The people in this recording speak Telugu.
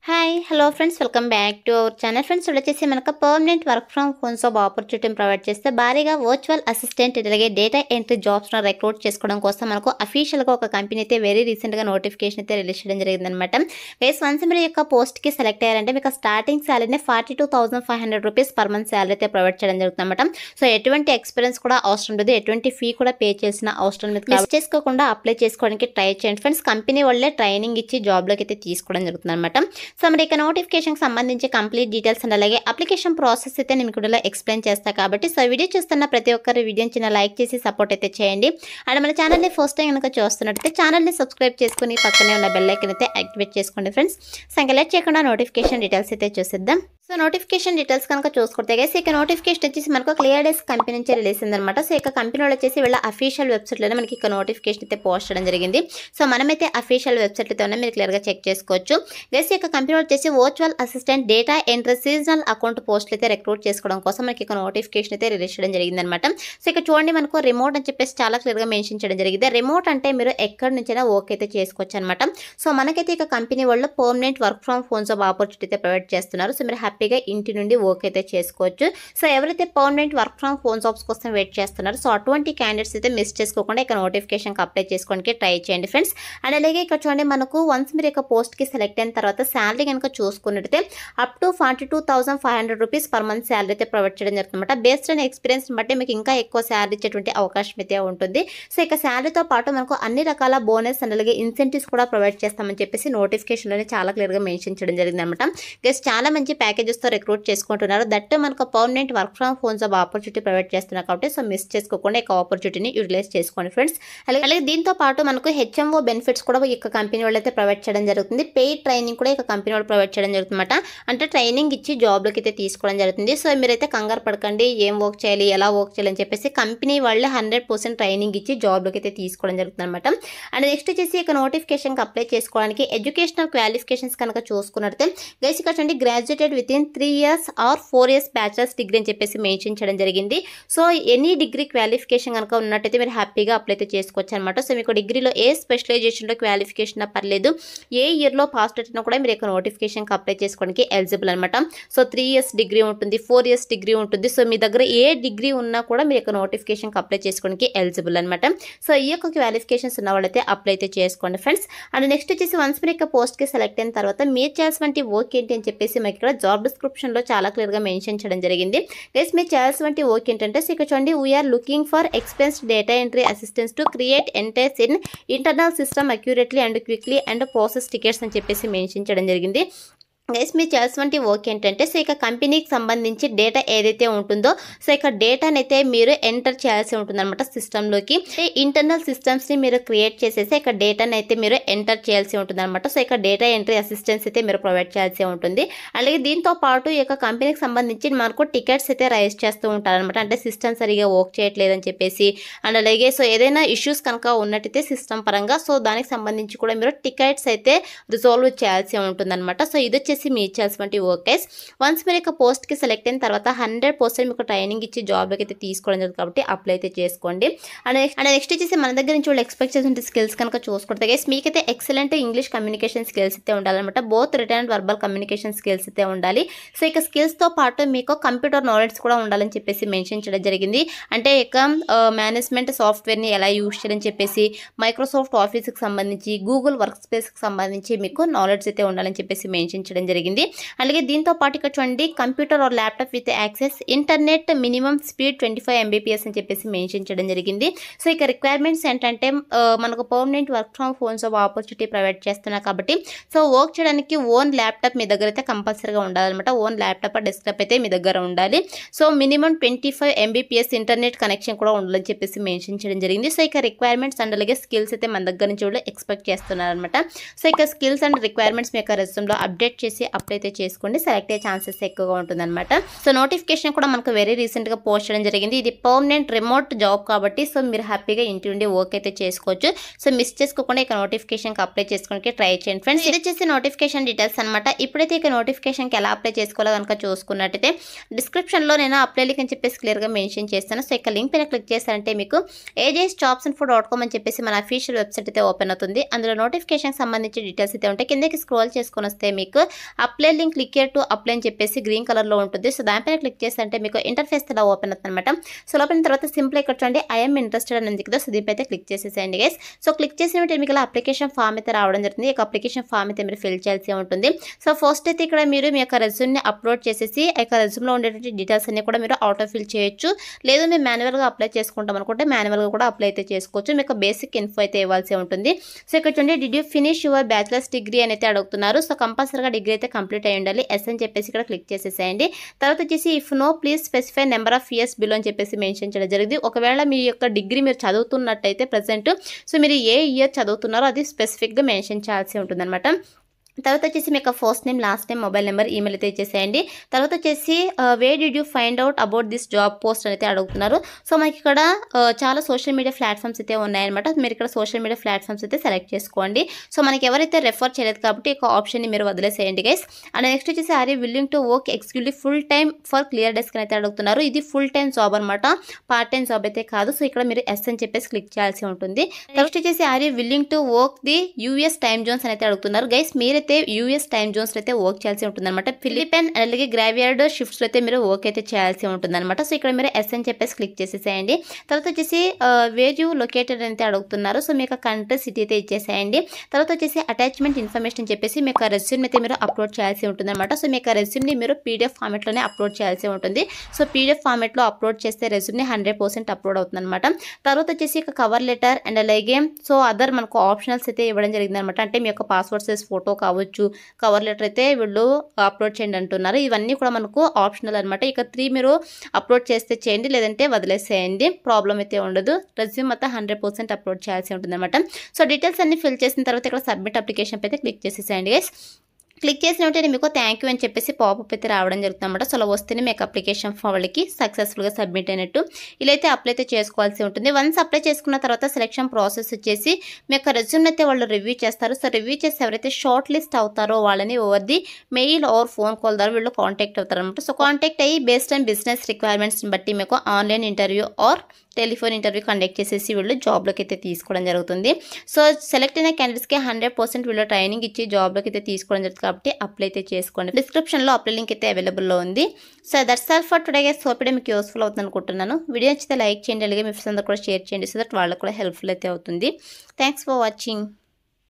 Hi hello friends welcome back to our channel friends వచ్చేసి మనకు permanent work from home job ఆపర్చునిటీని ప్రొవైడ్ చేస్తే భారీగా వర్చువల్ అసిస్టెంట్ అలాగే డేటా ఎంట్రీ జాబ్స్ను రిక్రూట్ చేసుకోవడం కోసం మనకు అఫీషియల్గా ఒక కంపెనీ అయితే వెరీ రీసెంట్గా నోటిఫికేషన్ అయితే రిలీజ్ చేయడం జరిగిందనమాట. గైస్ వన్స్ మీరు యొక్క పోస్ట్కి సెలెక్ట్ అయ్యారంటే మీకు స్టార్టింగ్ శాలరీనే 42,500 రూపీస్ పర్ మంత్ శాలరీ అయితే ప్రొవైడ్ చేయడం జరుగుతుందన్నమాట. సో ఎటువంటి ఎక్స్పీరియన్స్ కూడా అవసరం లేదు, ఎటువంటి ఫీ కూడా పే చేసిన అవసరం లేదు. మిస్ చేసుకోకుండా అప్లై చేసుకోవడానికి ట్రై చేయండి ఫ్రెండ్స్. కంపెనీ వాళ్ళే ట్రైనింగ్ ఇచ్చి జాబ్లోకి అయితే తీసుకోవడం జరుగుతుంది అనమాట. సో మరి ఇక నోటిఫికేషన్కి సంబంధించి కంప్లీట్ డీటెయిల్స్ అండ్ అలాగే అప్లికేషన్ ప్రాసెస్ అయితే నేను మీకు ఎక్స్ప్లెయిన్ చేస్తాను కాబట్టి సో వీడియో చూస్తున్న ప్రతి ఒక్కరు వీడియోని చిన్న లైక్ చేసి సపోర్ట్ అయితే చేయండి. అండ్ మన ఛానల్ని ఫస్ట్ టైం కనుక చూస్తున్నట్టయితే ఛానల్ని సబ్స్క్రైబ్ చేసుకుని పక్కనే ఉన్న బెల్ ఐకాన్ అయితే యాక్టివేట్ చేసుకోండి ఫ్రెండ్స్. సో ఇంకా లేట్ చేయకుండా నోటిఫికేషన్ డీటెయిల్స్ అయితే చూసేద్దాం. సో నోటిఫికేషన్ డీటెయిల్స్ కనుక చూసుకుంటే గైస్ ఇక నోటిఫికేషన్ వచ్చేసి మనకు క్లియర్ డేస్ కంపెనీ నుంచి రిలీజ్ అయిందనమాట. సో ఇక కంపెనీ వాళ్ళు వచ్చేసి వీళ్ళ అఫీషియల్ వెబ్సైట్లోనే మనకి ఇక నోటిఫికేషన్ అయితే పోస్ట్ చేయడం జరిగింది. సో మనమైతే అఫీషియల్ వెబ్సైట్లోనే మీరు క్లియర్గా చెక్ చేసుకోవచ్చు. గైస్ ఇక కంపెనీ వచ్చేసి virtual assistant data entry seasonal account పోస్టులు అయితే రిక్రూట్ చేసుకోవడం కోసం మనకి ఇక నోటిఫికేషన్ అయితే రిలీజ్ చేయడం జరిగిందనమాట. సో ఇక చూడండి మనకు రిమోట్ అని చెప్పేసి చాలా క్లియర్గా మెన్షన్ చేయడం జరిగింది. రిమోట్ అంటే మీరు ఎక్కడి నుంచైనా వర్క్ అయితే చేసుకోవచ్చు అనమాట. సో మనకైతే ఇక కంపెనీ వాళ్ళు permanent work from home job opportunity అయితే ప్రొవైడ్ చేస్తున్నారు. సో మీరు హ్యాపీగా ఇంటి నుండి వర్క్ అయితే చేసుకోవచ్చు. సో ఎవరైతే permanent work from home jobs కోసం వెయిట్ చేస్తున్నారు సో అటువంటి క్యాండిడేట్స్ అయితే మిస్ చేసుకోకుండా ఇక నోటిఫికేషన్కి అప్లై చేసుకోవడానికి ట్రై చేయండి ఫ్రెండ్స్. అండ్ అలాగే ఇక్కడ చూడండి మనకు వన్స్ మీరు ఇక పోస్ట్కి సెలెక్ట్ అయిన తర్వాత శాలరీ కనుక చూసుకున్నట్టయితే up to 42,500 rupees per month salary అయితే ప్రొవైడ్ చేయడం జరుగుతుందన్నమాట. బేస్డ్ ఆన్ ఎక్స్పీరియన్స్ బట్టి మీకు ఇంకా ఎక్కువ శాలరీ ఇచ్చేటువంటి అవకాశం అయితే ఉంటుంది. సో ఇక శాలరీతో పాటు మనకు అన్ని రకాల బోనస్ అండ్ అలాగే ఇన్సెంటివ్స్ కూడా ప్రొవైడ్ చేస్తామని చెప్పేసి నోటిఫికేషన్లోనే చాలా క్లియర్గా మెన్షన్ చేయడం జరిగింది అనమాట. గెస్ట్ చాలా మంచి ప్యాకేజెస్తో రిక్రూట్ చేసుకుంటున్నారు. దట్ మనకు permanent work from home job opportunity provide చేస్తున్నారు కాబట్టి సో మిస్ చేసుకోకుండా ఇక ఆపర్చునిటీని యూటిలైజ్ చేసుకోండి ఫ్రెండ్స్. అలాగే దీంతో పాటు మనకు హెచ్ఎంఓ బెనిఫిట్స్ కూడా ఇక కంపెనీ వాళ్ళు అయితే ప్రొవైడ్ చేయడం జరుగుతుంది. పెయిడ్ ట్రైనింగ్ కూడా ఇక కంపెనీ వాళ్ళు ప్రొవైడ్ చేయడం జరుగుతుందన్నమాట. అంటే ట్రైనింగ్ ఇచ్చి జాబ్లోకి అయితే తీసుకోవడం జరుగుతుంది. సో మీరైతే కంగారు పడకండి, ఏం వర్క్ చేయాలి ఎలా వర్క్ చేయాలి అని చెప్పేసి కంపెనీ వాళ్ళే 100% ట్రైనింగ్ ఇచ్చి జాబ్లోకి అయితే తీసుకోవడం జరుగుతుంది అనమాట. అండ్ నెక్స్ట్ వచ్చేసి ఇక నోటిఫికేషన్కి అప్లై చేసుకోవడానికి ఎడ్యుకేషనల్ క్వాలిఫికేషన్స్ కనుక చూసుకున్నట్లయితే గైస్ ఇక్కడ చూడండి graduated with in 3 years or 4 years bachelor's degree అని చెప్పేసి మెన్షన్ చేయడం జరిగింది. సో ఎనీ డిగ్రీ క్వాలిఫికేషన్ కనుక ఉన్నట్టయితే మీరు హ్యాపీగా అప్లై అయితే చేసుకోవచ్చు అనమాట. సో మీకు డిగ్రీలో ఏ స్పెషలైజేషన్లో క్వాలిఫికేషన్ పర్లేదు, ఏ ఇయర్లో పాస్ అయినా కూడా మీరు యొక్క నోటిఫికేషన్కి అప్లై చేసుకోవడానికి ఎలిజిబుల్ అనమాట. సో 3 years డిగ్రీ ఉంటుంది, 4 years డిగ్రీ ఉంటుంది. సో మీ దగ్గర ఏ డిగ్రీ ఉన్నా కూడా మీరు యొక్క నోటిఫికేషన్కి అప్లై చేసుకోవడానికి ఎలిజిబుల్ అనమాట. సో ఈ యొక్క క్వాలిఫికేషన్స్ ఉన్న వాళ్ళైతే అప్లై అయితే చేసుకోండి ఫ్రెండ్స్. అండ్ నెక్స్ట్ వచ్చేసి వన్స్ మీరు యొక్క పోస్ట్కి సెలెక్ట్ అయిన తర్వాత మీరు చేయాల్సిన వర్క్ ఏంటి అని చెప్పేసి మీకు ఇక్కడ జాబ్ డిస్క్రిప్షన్లో చాలా క్లియర్గా మెన్షన్ చేయడం జరిగింది. గైస్ మీరు చేయాల్సిన వర్క్ ఏంటంటే సో ఇక్కడ చూడండి we are looking for experienced data entry assistants to create entries in internal system accurately and quickly and process tickets అని చెప్పేసి మెన్షన్ చేయడం జరిగింది. గైస్ మీరు చేయాల్సిన వర్క్ ఏంటంటే సో ఇక కంపెనీకి సంబంధించి డేటా ఏదైతే ఉంటుందో సో ఇక డేటాని అయితే మీరు ఎంటర్ చేయాల్సి ఉంటుంది అనమాట సిస్టంలోకి. ఇంటర్నల్ సిస్టమ్స్ని మీరు క్రియేట్ చేసేసి ఇక డేటాని అయితే మీరు ఎంటర్ చేయాల్సి ఉంటుంది అనమాట. సో ఇక డేటా ఎంట్రీ అసిస్టెన్స్ అయితే మీరు ప్రొవైడ్ చేయాల్సి ఉంటుంది. అలాగే దీంతో పాటు ఈ యొక్క కంపెనీకి సంబంధించి మనకు టికెట్స్ అయితే రైజ్ చేస్తూ ఉంటారు అనమాట. అంటే సిస్టమ్ సరిగా వర్క్ చేయట్లేదని చెప్పేసి అండ్ అలాగే సో ఏదైనా ఇష్యూస్ కనుక ఉన్నట్టయితే సిస్టమ్ పరంగా సో దానికి సంబంధించి కూడా మీరు టికెట్స్ అయితే రిజాల్వ్ చేయాల్సి ఉంటుంది అనమాట. సో ఇది వచ్చేసి మీ ఇచ్చాల్సిన వర్క్. వన్స్ మీరు ఇక పోస్ట్కి సెలెక్ట్ అయిన తర్వాత 100% మీకు ట్రైనింగ్ ఇచ్చి జాబ్లోకి అయితే తీసుకోవడం జరుగుతుంది కాబట్టి అప్లై అయితే చేసుకోండి. అండ్ నెక్స్ట్ వచ్చేసి మన దగ్గర నుంచి వాళ్ళు ఎక్స్పెక్ట్ చేసిన స్కిల్స్ కనుక చూసుకుంటే గైస్ మీకైతే ఎక్సలెంట్ ఇంగ్లీష్ కమ్యూనికేషన్ స్కిల్స్ అయితే ఉండాలన్నమాట. Both return and verbal communication skills అయితే ఉండాలి. సో ఇక స్కిల్స్తో పాటు మీకు కంప్యూటర్ నాలెడ్జ్ కూడా ఉండాలని చెప్పేసి మెన్షన్ చేయడం జరిగింది. అంటే ఇక మేనేజ్మెంట్ సాఫ్ట్వేర్ని ఎలా యూజ్ చేయాలని చెప్పేసి మైక్రోసాఫ్ట్ ఆఫీస్కి సంబంధించి గూగుల్ వర్క్ స్పేస్కి సంబంధించి మీకు నాలెడ్జ్ అయితే ఉండాలని చెప్పేసి మెన్షన్ చేయడం జరిగింది. అలాగే దీంతో పాటు ఇక్కడ చూడండి computer are laptop with access internet minimum speed 25 Mbps అని చెప్పేసి మెన్షన్ చేయడం జరిగింది. సో ఇక రిక్వైర్మెంట్స్ ఏంటంటే మనకు permanent work from home job opportunity provide చేస్తున్నారు కాబట్టి సో వర్క్ చేయడానికి ఓన్ ల్యాప్టాప్ మీ దగ్గర అయితే కంపల్సరీగా ఉండాలన్నమాట. ఓన్ ల్యాప్టాప్ డెస్క్టాప్ అయితే మీ దగ్గర ఉండాలి. So minimum 25 Mbps internet connection కూడా ఉండాలని చెప్పేసి మెన్షన్ చేయడం జరిగింది. సో ఇక రిక్వైర్మెంట్స్ అండ్ అలాగే స్కిల్స్ అయితే మన దగ్గర నుంచి కూడా ఎక్స్పెక్ట్ చేస్తున్నారు అనమాట. సో ఇక స్కిల్స్ అండ్ రిక్వైర్మెంట్స్ మీ యొక్క రెజ్యూమ్లో అప్డేట్ చేసి అప్లై అయితే చేసుకోండి. సెలెక్ట్ అయ్యే ఛాన్సెస్ ఎక్కువగా ఉంటుందన్నమాట. సో నోటిఫికేషన్ కూడా మనకు వెరీ రీసెంట్గా పోస్ట్ చేయడం జరిగింది. ఇది పర్మనెంట్ రిమోట్ జాబ్ కాబట్టి సో మీరు హ్యాపీగా ఇంటి నుండి వర్క్ అయితే చేసుకోవచ్చు. సో మిస్ చేసుకోకుండా ఇక నోటిఫికేషన్కి అప్లై చేసుకోవడానికి ట్రై చేయండి ఫ్రెండ్స్. ఇది వచ్చేసి నోటిఫికేషన్ డీటెయిల్స్ అనమాట. ఇప్పుడైతే ఇక నోటిఫికేషన్కి ఎలా అప్లై చేసుకోవాలో కనుక చూసుకున్నట్టయితే డిస్క్రిప్షన్లో నేను అప్లై లింక్ అని చెప్పేసి క్లియర్గా మెన్షన్ చేస్తాను. సో ఇక లింక్ పైన క్లిక్ చేస్తారంటే మీకు ajsjobsinfo.com అని చెప్పేసి మన అఫీషియల్ వెబ్సైట్ అయితే ఓపెన్ అవుతుంది. అందులో నోటిఫికేషన్కి సంబంధించి డీటెయిల్స్ అయితే ఉంటాయి. కిందకి స్క్రోల్ చేసుకొని వస్తే మీకు apply link click to apply అని చెప్పేసి గ్రీన్ కలర్లో ఉంటుంది. సో దానిపైన క్లిక్ చేస్తే అంటే మీకు ఇంటర్ఫేస్ ఇలా ఓపెన్ అవుతుంది అనమాట. సో ఓపెన్ తర్వాత సింపుల్ ఇక్కడ చూడండి ఐఎమ్ ఇంట్రెస్టెడ్ అని ఉంది కదా. సో దీనిపై అయితే క్లిక్ చేసేసేయండి గైస్. సో క్లిక్ చేసిన వెంటనే మీకు ఇలా అప్లికేషన్ ఫామ్ అయితే రావడం జరుగుతుంది. ఈ అప్లికేషన్ ఫామ్ అయితే మీరు ఫిల్ చేయాల్సి ఉంటుంది. సో ఫస్ట్ అయితే ఇక్కడ మీరు మీ యొక్క రెజ్యూమ్ని అప్లోడ్ చేసేసి ఆ యొక్క రెజ్యూమ్లో ఉండేటువంటి డీటెయిల్స్ అన్ని కూడా మీరు ఆటో ఫిల్ చేయొచ్చు. లేదు మీరు మాన్యువల్గా అప్లై చేసుకుంటాం అనుకుంటే మాన్యువల్గా కూడా అప్లై అయితే చేసుకోవచ్చు. మీకు బేసిక్ ఇన్ఫో అయితే ఇవ్వాల్సి ఉంటుంది. సో ఇక్కడ చూడండి did you finish your bachelors degree అని అయితే అడుగుతున్నారు. సో కంపల్సరీగా డిగ్రీ అయితే కంప్లీట్ అయ్యి ఉండాలి. ఎస్ అని చెప్పేసి ఇక్కడ క్లిక్ చేసేసేయండి. తర్వాత వచ్చేసి if no please specify number of years below అని చెప్పేసి మెన్షన్ చేయడం జరిగింది. ఒకవేళ మీ యొక్క డిగ్రీ మీరు చదువుతున్నట్టయితే ప్రజెంట్ సో మీరు ఏ ఇయర్ చదువుతున్నారో అది స్పెసిఫిక్గా మెన్షన్ చేయాల్సి ఉంటుంది అనమాట. తర్వాత వచ్చేసి మీకు first name last name mobile number email అయితే ఇచ్చేసేయండి. తర్వాత వచ్చేసి way did you find out about this job post అయితే అడుగుతున్నారు. సో మనకి ఇక్కడ చాలా సోషల్ మీడియా ప్లాట్ఫామ్స్ అయితే ఉన్నాయన్నమాట. మీరు ఇక్కడ సోషల్ మీడియా ప్లాట్ఫామ్స్ అయితే సెలెక్ట్ చేసుకోండి. సో మనకి ఎవరైతే రెఫర్ చేయలేదు కాబట్టి ఒక ఆప్షన్ని మీరు వదిలేసేయండి గైస్. అండ్ నెక్స్ట్ వచ్చేసి are you willing to work exclusively full time for Clear Desk అయితే అడుగుతున్నారు. ఇది ఫుల్ టైమ్ జాబ్ అనమాట, పార్ట్ టైం జాబ్ అయితే కాదు. సో ఇక్కడ మీరు ఎస్ అని చెప్పేసి క్లిక్ చేయాల్సి ఉంటుంది. నెక్స్ట్ వచ్చేసి are you willing to work the US time zones అయితే అడుగుతున్నారు గైస్. మీరైతే యూఎస్ టైమ్ జోన్స్ అయితే వర్క్ చేయాల్సి ఉంటుంది అనమాట. ఫిలిపైన్ అలాగే గ్రావియార్డ్ షిఫ్ట్స్ అయితే మీరు వర్క్ అయితే చేయాల్సి ఉంటుంది అనమాట. సో ఇక్కడ మీరు ఎస్ అని చెప్పేసి క్లిక్ చేసేసేయండి. తర్వాత వచ్చేసి వేర్ యూ లొకేటెడ్ అయితే అడుగుతున్నారు. సో మీకు కంట్రీ సిటీ అయితే ఇచ్చేసేయండి. తర్వాత వచ్చేసి అటాచ్మెంట్ ఇన్ఫర్మేషన్ అని చెప్పేసి మీకు రెజ్యూమ్ అయితే మీరు అప్లోడ్ చేయాల్సి ఉంటుంది అనమాట. సో మీకు రెజ్యూమ్ని మీరు పీడిఎఫ్ ఫార్మెట్లోనే అప్లోడ్ చేయాల్సి ఉంటుంది. సో పీడిఎఫ్ ఫార్మెట్లో అప్లోడ్ చేస్తే రెజ్యూమ్ని 100% అప్లోడ్ అవుతుంది అనమాట. తర్వాత వచ్చేసి ఇక కవర్ లెటర్ అండ్ అలాగే సో అదర్ మనకు ఆప్షనల్స్ అయితే ఇవ్వడం జరిగింది అనమాట. అంటే మీ యొక్క పాస్పోర్ట్ సైజ్ ఫోటో కావచ్చు, కవర్ లెటర్ అయితే వీళ్ళు అప్లోడ్ చేయండి అంటున్నారు. ఇవన్నీ కూడా మనకు ఆప్షనల్ అనమాట. ఇక 3 మీరు అప్లోడ్ చేస్తే చేయండి, లేదంటే వదిలేసేయండి, ప్రాబ్లం అయితే ఉండదు. రెజ్యూమ్ మొత్తం 100% అప్లోడ్ చేయాల్సి ఉంటుంది అనమాట. సో డీటెయిల్స్ అన్ని ఫిల్ చేసిన తర్వాత ఇక్కడ సబ్మిట్ అప్లికేషన్ అయితే క్లిక్ చేసేసేయండి గైస్. క్లిక్ చేసిన వెంటనే మీకు థ్యాంక్ యూ అని చెప్పేసి పాపప్ అయితే రావడం జరుగుతుంది అనమాట. సో అలా వస్తేనే మీకు అప్లికేషన్ వాళ్ళకి సక్సెస్ఫుల్గా సబ్మిట్ అయినట్టు. ఇలా అయితే అప్లై అయితే చేసుకోవాల్సి ఉంటుంది. వన్స్ అప్లై చేసుకున్న తర్వాత సెలెక్షన్ ప్రాసెస్ వచ్చేసి మీ యొక్క రెజ్యూమ్ అయితే వాళ్ళు రివ్యూ చేస్తారు. సో రివ్యూ చేసి ఎవరైతే షార్ట్ లిస్ట్ అవుతారో వాళ్ళని ఓవర్ది మెయిల్ ఆర్ ఫోన్ కాల్ ద్వారా వీళ్ళు కాంటాక్ట్ అవుతారు అనమాట. సో కాంటాక్ట్ అయ్యి బేస్డ్ ఆన్ బిజినెస్ రిక్వైర్మెంట్స్ని బట్టి మీకు online interview or telephone interview conduct చేసేసి వీళ్ళు జాబ్లోకి అయితే తీసుకోవడం జరుగుతుంది. సో సెలెక్ట్ అయిన క్యాండిడేట్స్కి 100% వీళ్ళు ట్రైనింగ్ ఇచ్చి జాబ్లోకి అయితే తీసుకోవడం జరుగుతుంది కాబట్టి అప్లై అయితే చేసుకోండి. డిస్క్రిప్షన్లో అప్లై లింక్ అయితే అవైలబుల్లో ఉంది. So that's all for today guys. Hope మీకు యూస్ఫుల్ అవుతుంది అనుకుంటున్నాను. వీడియో నచ్చితే లైక్ చేయండి, అలాగే మీ ఫ్రెండ్స్ అందరూ కూడా షేర్ చేయండి. సో దట్ వాళ్ళకు కూడా హెల్ప్ఫుల్ అయితే అవుతుంది. Thanks for watching.